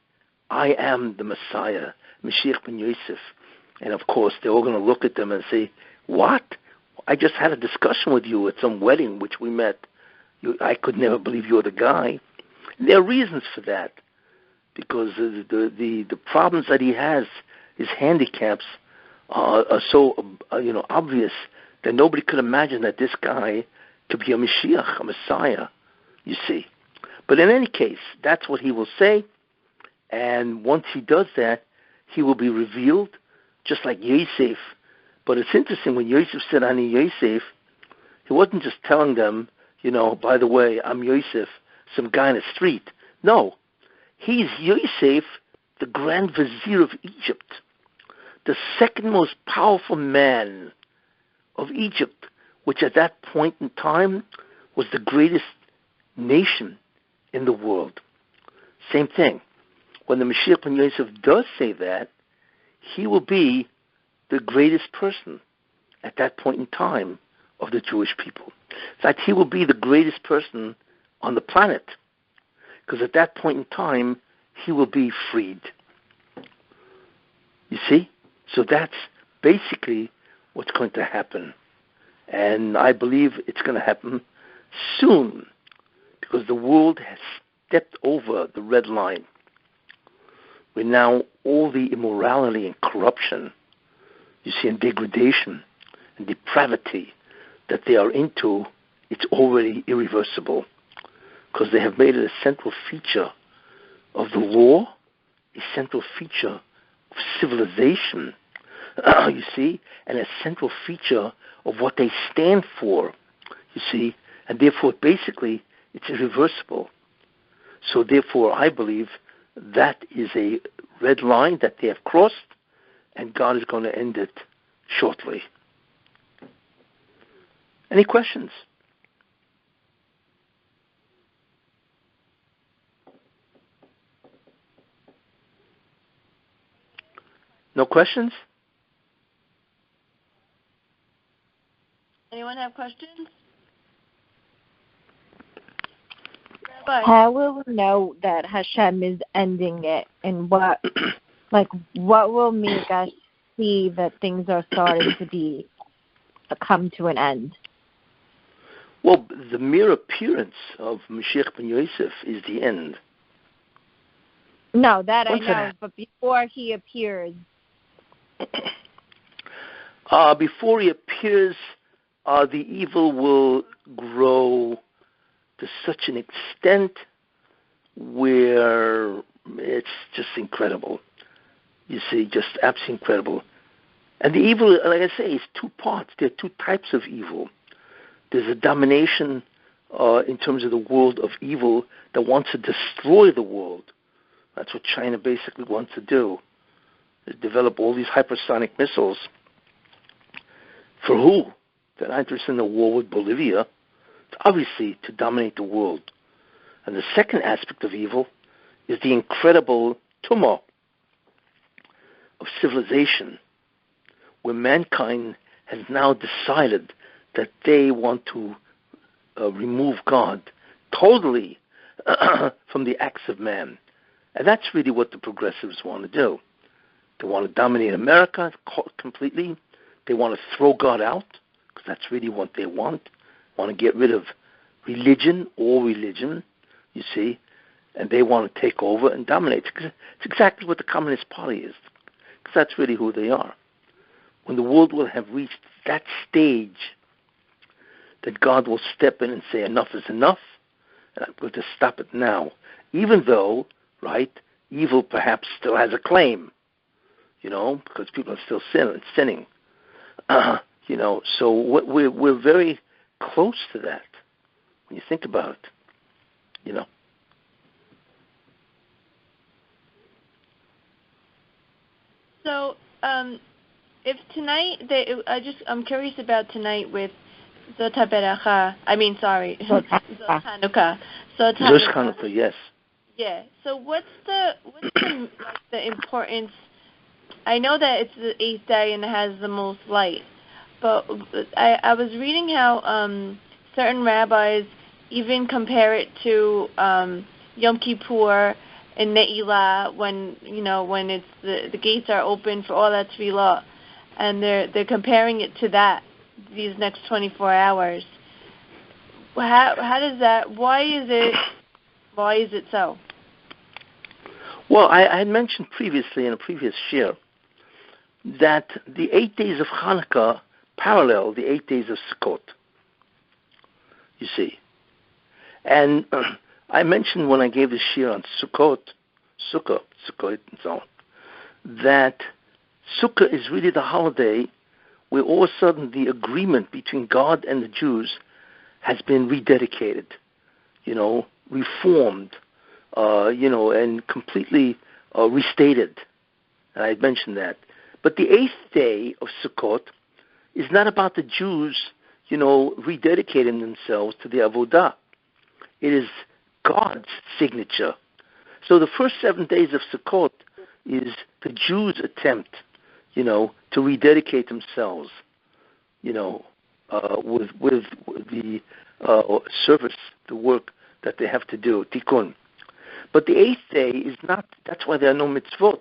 I am the Messiah, Mashiach ben Yosef. And of course, they're all going to look at them and say, what? I just had a discussion with you at some wedding which we met. I could never believe you're the guy. And there are reasons for that. because the problems that he has, his handicaps, are so obvious that nobody could imagine that this guy could be a Mashiach, a Messiah, you see. But in any case, that's what he will say, and once he does that, he will be revealed, just like Yosef. But it's interesting, when Yosef said, "Ani Yosef," he wasn't just telling them, by the way, I'm Yosef, some guy in the street. No, he's Yosef, the Grand Vizier of Egypt, the second most powerful man of Egypt, which at that point in time was the greatest nation in the world. Same thing. When the Mashiach ben Yosef does say that, he will be the greatest person at that point in time of the Jewish people. In fact, he will be the greatest person on the planet, because at that point in time, he will be freed. You see? So that's basically what's going to happen. And I believe it's going to happen soon, because the world has stepped over the red line, where now all the immorality and corruption, you see, and degradation and depravity that they are into, it's already irreversible, because they have made it a central feature of the law, a central feature of civilization, you see, and a central feature of what they stand for, you see, and therefore basically it's irreversible. So therefore I believe that is a red line that they have crossed, and God is going to end it shortly. Any questions? No questions? Anyone have questions? Rabbi. How will we know that Hashem is ending it, and what will make us see that things are starting to come to an end? Well, the mere appearance of Mashiach ben Yosef is the end. No, that I know, but before he appears. Before he appears, the evil will grow to such an extent where it's just incredible. You see, just absolutely incredible. And the evil, like I say, is two parts. There are two types of evil. There's a domination in terms of the world of evil that wants to destroy the world. That's what China basically wants to do. They develop all these hypersonic missiles. For who? They're not interested in the war with Bolivia. It's obviously to dominate the world. And the second aspect of evil is the incredible tumult of civilization, where mankind has now decided that they want to remove God totally from the acts of man. And that's really what the progressives want to do. They want to dominate America completely. They want to throw God out, because that's really what they want. Want to get rid of religion, all religion, you see, and they want to take over and dominate. It's exactly what the Communist Party is, because that's really who they are. When the world will have reached that stage, that God will step in and say, enough is enough, and I'm going to stop it now. Even though, right, evil perhaps still has a claim, because people are still sinning. So we're very close to that when you think about it, So, if tonight, I'm curious about tonight with Zot Hanukkah. Zot Hanukkah, yes. Yeah. So what's the importance? I know that it's the 8th day and it has the most light, but I was reading how certain rabbis even compare it to Yom Kippur and Ne'ilah, when it's the gates are open for all that tefillah, and they're comparing it to that, these next 24 hours. How does that? Why is it so? Well, I had mentioned previously in a previous shiur that the 8 days of Hanukkah parallel the 8 days of Sukkot. You see. And I mentioned when I gave the shiur on Sukkot, and so on, that Sukkah is really the holiday where all of a sudden the agreement between God and the Jews has been rededicated, reformed, and completely restated. And I mentioned that. But the 8th day of Sukkot is not about the Jews, rededicating themselves to the Avodah. It is God's signature. So the first 7 days of Sukkot is the Jews' attempt, to rededicate themselves, with the service, the work that they have to do, tikkun. But the 8th day is not, that's why there are no mitzvot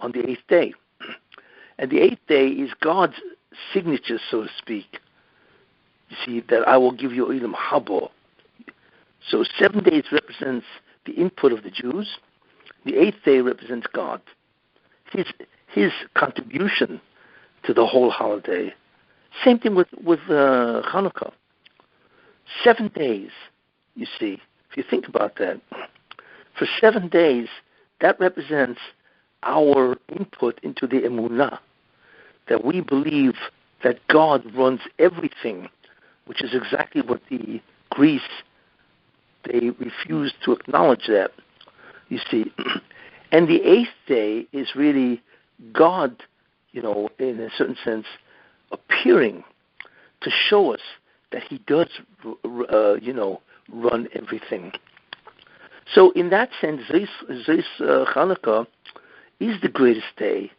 on the 8th day. And the 8th day is God's signature, so to speak. You see, that I will give you Ilam Habo. So 7 days represents the input of the Jews. The 8th day represents God. His contribution to the whole holiday. Same thing with Hanukkah. 7 days, you see, if you think about that, for 7 days, that represents our input into the emunah, that we believe that God runs everything, which is exactly what the Greece, they refused to acknowledge that, you see. And the 8th day is really God, in a certain sense, appearing to show us that he does, run everything. So in that sense, this Hanukkah is the greatest day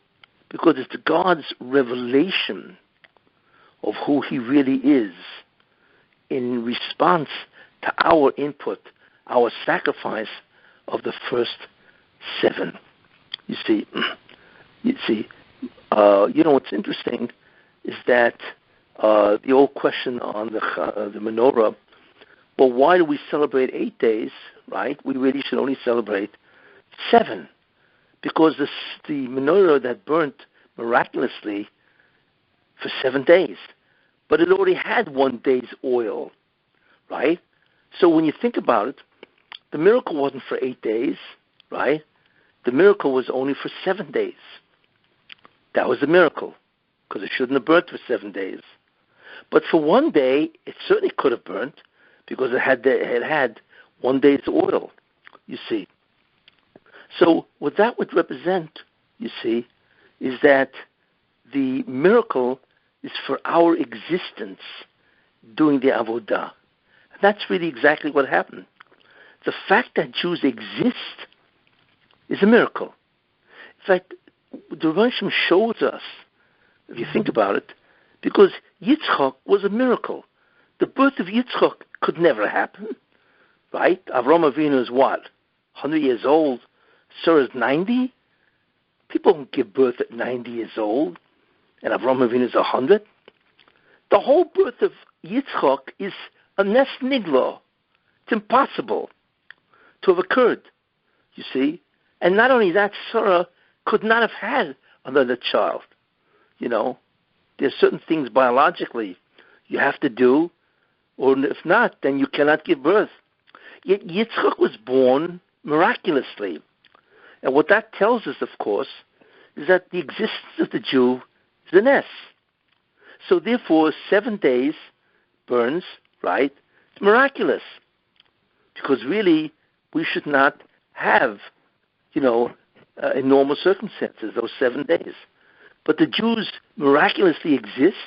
because it's God's revelation of who he really is in response to our input, our sacrifice of the first 7. You see, what's interesting is that the old question on the menorah, well, why do we celebrate 8 days, right? We really should only celebrate 7, because the menorah that burnt miraculously for 7 days, but it already had 1 day's oil, right? So when you think about it, the miracle wasn't for 8 days, right? The miracle was only for 7 days. That was the miracle, because it shouldn't have burnt for 7 days. But for 1 day, it certainly could have burnt, because it had 1 day's oil, you see. So what that would represent, you see, is that the miracle is for our existence doing the avodah. And that's really exactly what happened. The fact that Jews exist is a miracle. In fact, the Rishon shows us, if you think about it, because Yitzchak was a miracle. The birth of Yitzchak could never happen, right? Avraham Avinu is what? 100 years old. Sarah is 90? People don't give birth at 90 years old, and Avraham Avinu is 100. The whole birth of Yitzchak is a nes nigla. It's impossible to have occurred, you see. And not only that, Sarah could not have had another child. There's certain things biologically you have to do, or if not, then you cannot give birth. Yet Yitzchak was born miraculously. And what that tells us, of course, is that the existence of the Jew is a nes. So therefore, 7 days burns, right? It's miraculous. Because really, we should not have, in normal circumstances, those 7 days. But the Jews miraculously exist,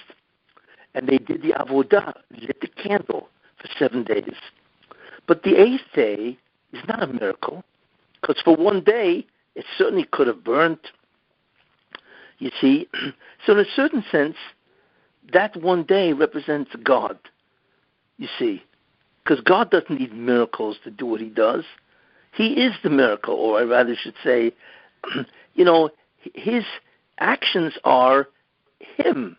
and they did the avodah, lit the candle for 7 days. But the 8th day is not a miracle, because for 1 day, it certainly could have burnt. You see? So in a certain sense, that 1 day represents God, you see. Because God doesn't need miracles to do what he does. He is the miracle, or I rather should say, his actions are him.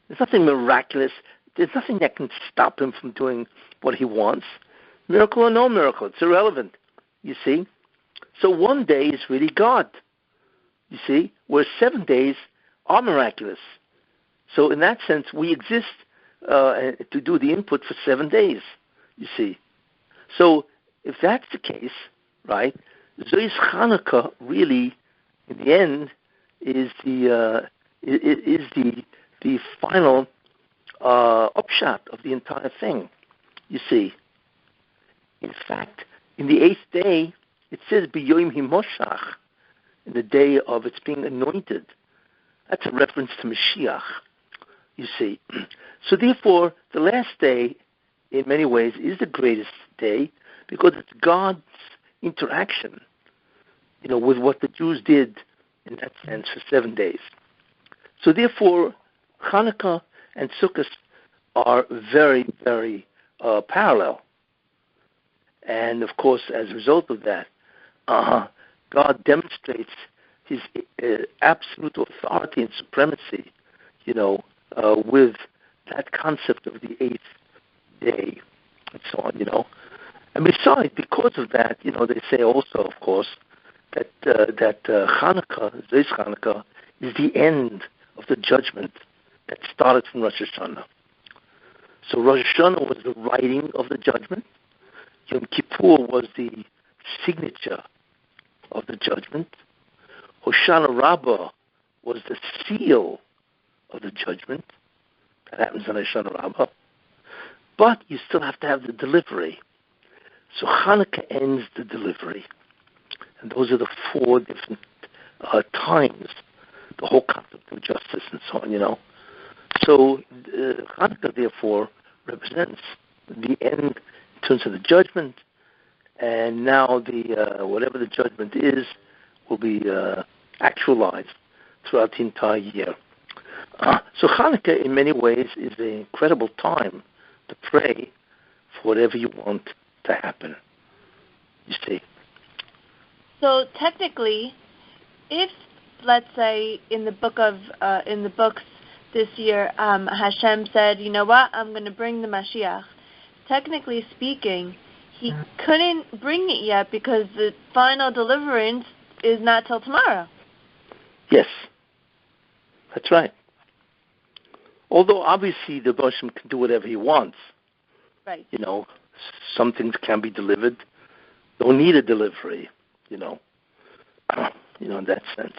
There's nothing miraculous. There's nothing that can stop him from doing what he wants. Miracle or no miracle, it's irrelevant, you see. So one day is really God, you see, whereas 7 days are miraculous. So in that sense, we exist to do the input for 7 days, you see. So if that's the case, right, Zois Hanukkah really, in the end, is the final upshot of the entire thing, you see. In fact, in the 8th day, it says B'yoim Himoshach, in the day of its being anointed. That's a reference to Mashiach, you see. So therefore, the last day, in many ways, is the greatest day because it's God's interaction, with what the Jews did in that sense for 7 days. So therefore, Hanukkah and Sukkot are very, very parallel. And of course, as a result of that, God demonstrates his absolute authority and supremacy, with that concept of the 8th day and so on, And besides, because of that, they say also, of course, that Hanukkah, this Hanukkah, is the end of the judgment that started from Rosh Hashanah. So Rosh Hashanah was the writing of the judgment. Yom Kippur was the signature of the judgment. Hoshana Rabbah was the seal of the judgment. That happens on Hoshana Rabbah. But you still have to have the delivery. So Hanukkah ends the delivery. And those are the 4 different times, the whole concept of justice and so on, So Hanukkah, therefore, represents the end in terms of the judgment, and now the whatever the judgment is will be actualized throughout the entire year. So Hanukkah, in many ways, is an incredible time to pray for whatever you want to happen. You see. So technically, if let's say in the books this year, Hashem said, you know what, I'm going to bring the Mashiach. Technically speaking, he couldn't bring it yet because the final deliverance is not till tomorrow. Yes, that's right. Although obviously the Moshe can do whatever he wants. Right. Some things can be delivered. Don't need a delivery, in that sense,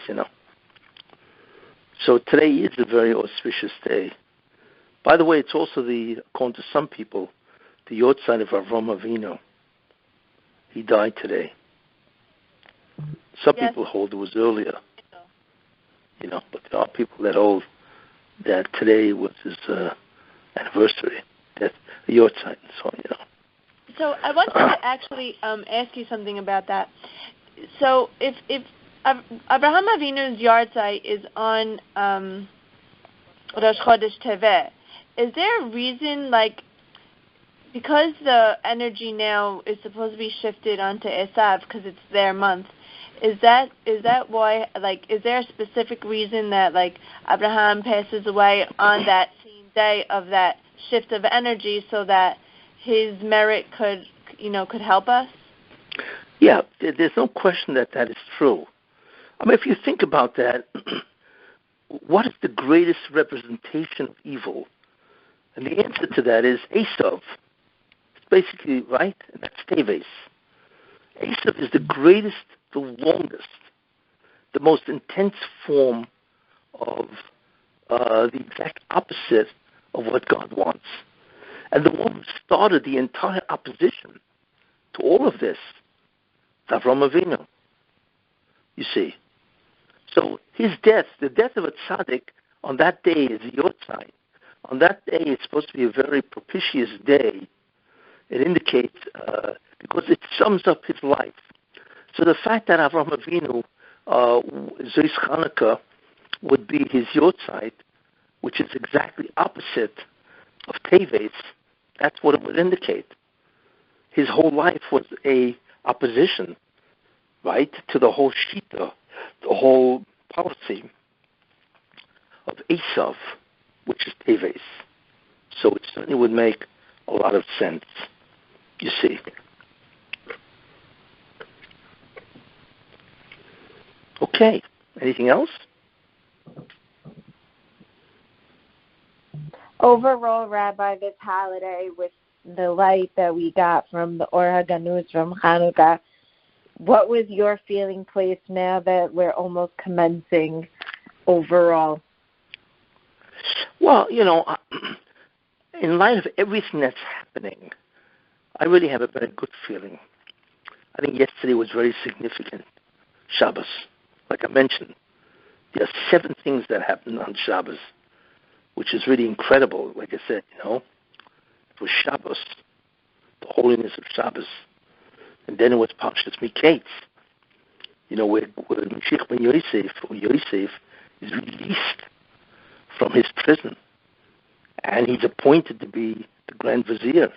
So today is a very auspicious day. By the way, it's also according to some people, the Yortzeit of Avram Avinu. He died today. Some people hold it was earlier, but there are people that hold that today was his anniversary, that Yortzeit and so on, So I wanted to actually ask you something about that. So if Avraham Avinu's Yortzeit is on Rosh Chodesh Tevet, is there a reason, because the energy now is supposed to be shifted onto Esav because it's their month, is that why, is there a specific reason that, Abraham passes away on that same day of that shift of energy so that his merit could help us? Yeah, there's no question that is true. I mean, if you think about that, what is the greatest representation of evil? And the answer to that is Esav. It's basically, right? And that's Teves. Esav is the greatest, the longest, the most intense form of the exact opposite of what God wants. And the one who started the entire opposition to all of this is Avram Avinu. You see. So his death, the death of a tzaddik, on that day is a Yortzeit. On that day, it's supposed to be a very propitious day. It indicates, because it sums up his life. So the fact that Avram Avinu, Zois Hanukkah, would be his Yortzeit, which is exactly opposite of Teves, that's what it would indicate. His whole life was a opposition, right, to the whole Shita, the whole policy of Esav, which is Teves. So it certainly would make a lot of sense, you see. Okay. Anything else? Overall, Rabbi, this holiday with the light that we got from the Or HaGanuz from Hanukkah, what was your feeling place now that we're almost commencing overall? Well, in light of everything that's happening, I really have a very good feeling. I think yesterday was very significant. Shabbos, like I mentioned, there are 7 things that happened on Shabbos, which is really incredible. Like I said, it was Shabbos, the holiness of Shabbos, and then it was Parshas Miketz, where Mashiach ben Yosef, or Yosef, is released from his prison, and he's appointed to be the Grand Vizier.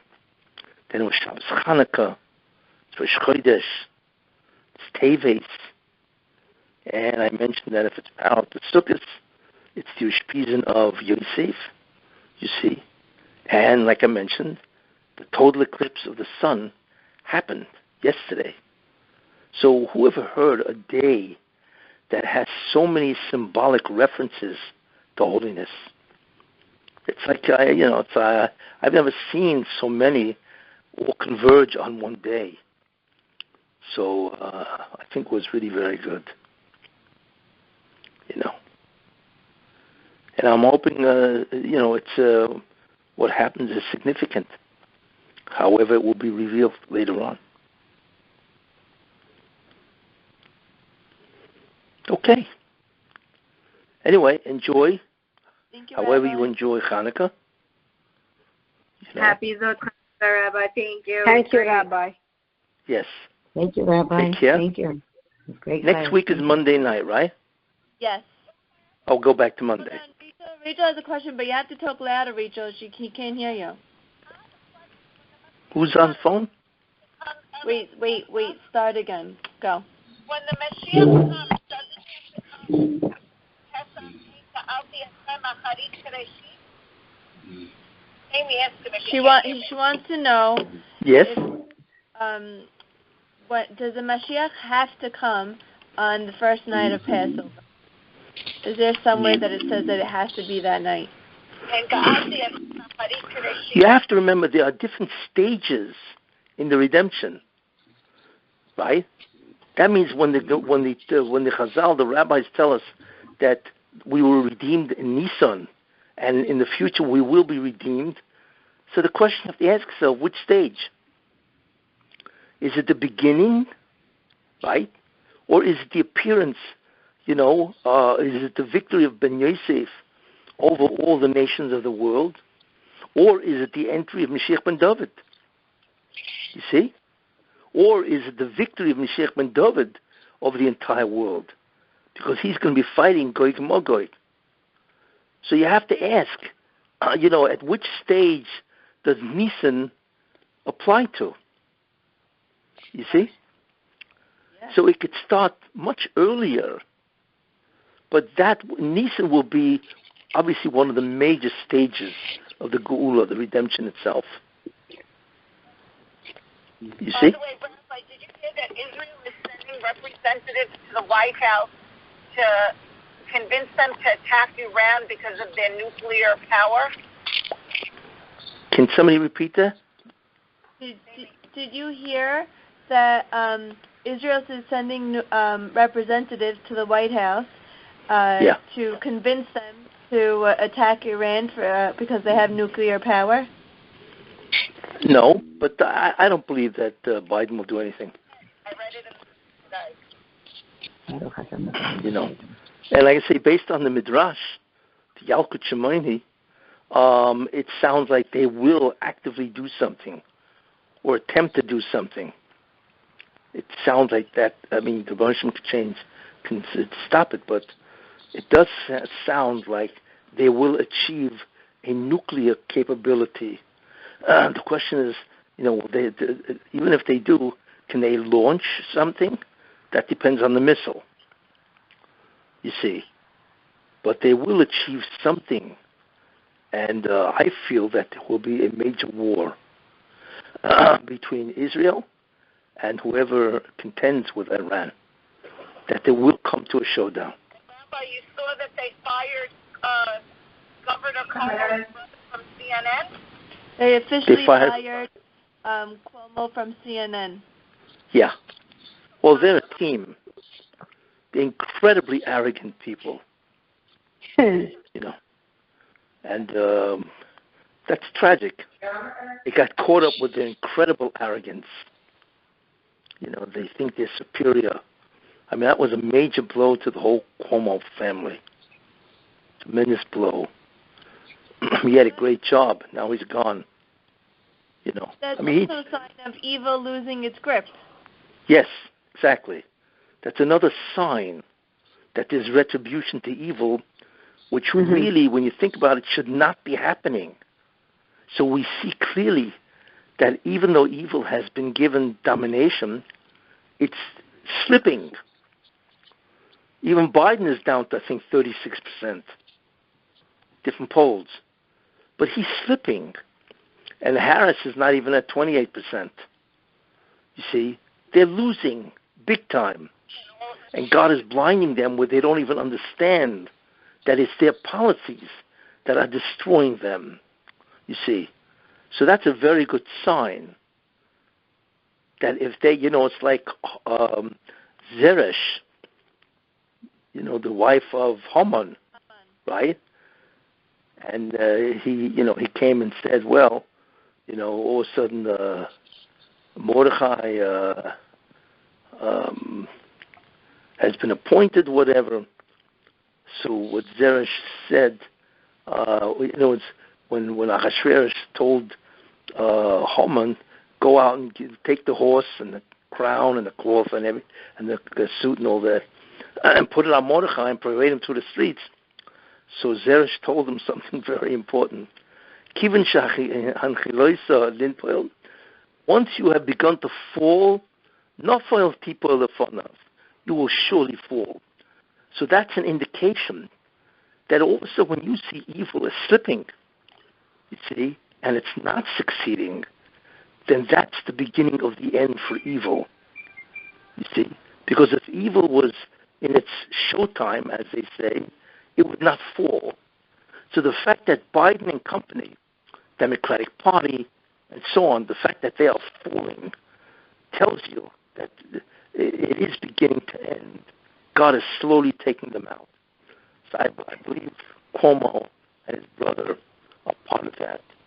Then it was Shabbos Hanukkah, it's Rosh Chodesh, it's Teves, and I mentioned that if it's parallel to Sukkot, it's the Ushpizin of Yosef, you see. And like I mentioned, the total eclipse of the sun happened yesterday. So whoever heard a day that has so many symbolic references to holiness? It's like, I've never seen so many all converge on one day. So I think it was really very good, And I'm hoping, it's what happens is significant. However, it will be revealed later on. Okay. Anyway, enjoy. Thank you, However Rabbi. you enjoy Hanukkah. Happy Zot Rabbi. Thank you. Thank you, Rabbi. Yes. Thank you, Rabbi. Take care. Thank you. It's great. Next week is Monday night, right? Yes. I'll go back to Monday. Hold on, Rachel has a question, but you have to talk louder, Rachel. He can't hear you. Who's on the phone? Wait. Start again. Go. When the Mashiach comes, doesn't he Kessin Amy asked the Mashiach. She wants to know. Yes. If, what does the Mashiach have to come on the first night of Passover? Is there somewhere that it says that it has to be that night? You have to remember there are different stages in the redemption, right? That means when the Chazal, the rabbis tell us that we were redeemed in Nisan, and in the future we will be redeemed. So the question you have to ask yourself, which stage? Is it the beginning, right? Or is it the appearance, is it the victory of Ben Yosef over all the nations of the world? Or is it the entry of Mashiach ben David? You see? Or is it the victory of Mashiach ben David over the entire world? Because he's going to be fighting Gog and Magog. So you have to ask, at which stage does Nisan apply to? You see? Yeah. So it could start much earlier. But that Nisan will be obviously one of the major stages of the Geula, the redemption itself. You see? By the way, Rabbi, did you hear that Israel is sending representatives to the White House to convince them to attack Iran because of their nuclear power? Can somebody repeat that? Did you hear that Israel is sending representatives to the White House to convince them to attack Iran because they have nuclear power? No, but I don't believe that Biden will do anything. I read it today. And like I say, based on the Midrash, the Yalkut Shemaini, it sounds like they will actively do something or attempt to do something. It sounds like that. I mean, the Russian can stop it, but it does sound like they will achieve a nuclear capability. The question is, even if they do, can they launch something? That depends on the missile, you see. But they will achieve something. And I feel that there will be a major war between Israel and whoever contends with Iran. That there will come to a showdown. Rabbi, you saw that they fired Governor Cuomo from CNN? They officially fired Cuomo from CNN. Yeah. Well, they're a team. They're incredibly arrogant people. You know. And that's tragic. They got caught up with their incredible arrogance. You know, they think they're superior. I mean, that was a major blow to the whole Cuomo family. Tremendous blow. He had a great job. Now he's gone. You know. That's also a sign of evil losing its grip. Yes, exactly. That's another sign that there's retribution to evil, which really, when you think about it, should not be happening. So we see clearly that even though evil has been given domination, it's slipping. Even Biden is down to, I think, 36%. Different polls. But he's slipping. And Harris is not even at 28%. You see, they're losing big time. And God is blinding them where they don't even understand that it's their policies that are destroying them. You see. So that's a very good sign that if they, you know, it's like Zeresh, you know, the wife of Haman, right? And he came and said, well, you know, all of a sudden Mordechai has been appointed, whatever. So what Zeresh said, you know, it's when Ahasuerus told Haman, go out and take the horse and the crown and the cloth and the suit and all that, and put it on Mordechai and parade him through the streets. So Zeresh told him something very important. Once you have begun to fall, you will surely fall. So that's an indication that also when you see evil is slipping, you see, and it's not succeeding, then that's the beginning of the end for evil. You see, because if evil was in its showtime, as they say, it would not fall. So the fact that Biden and company, Democratic Party, and so on, the fact that they are falling tells you that it is beginning to end. God is slowly taking them out. So I believe Cuomo and his brother are part of that.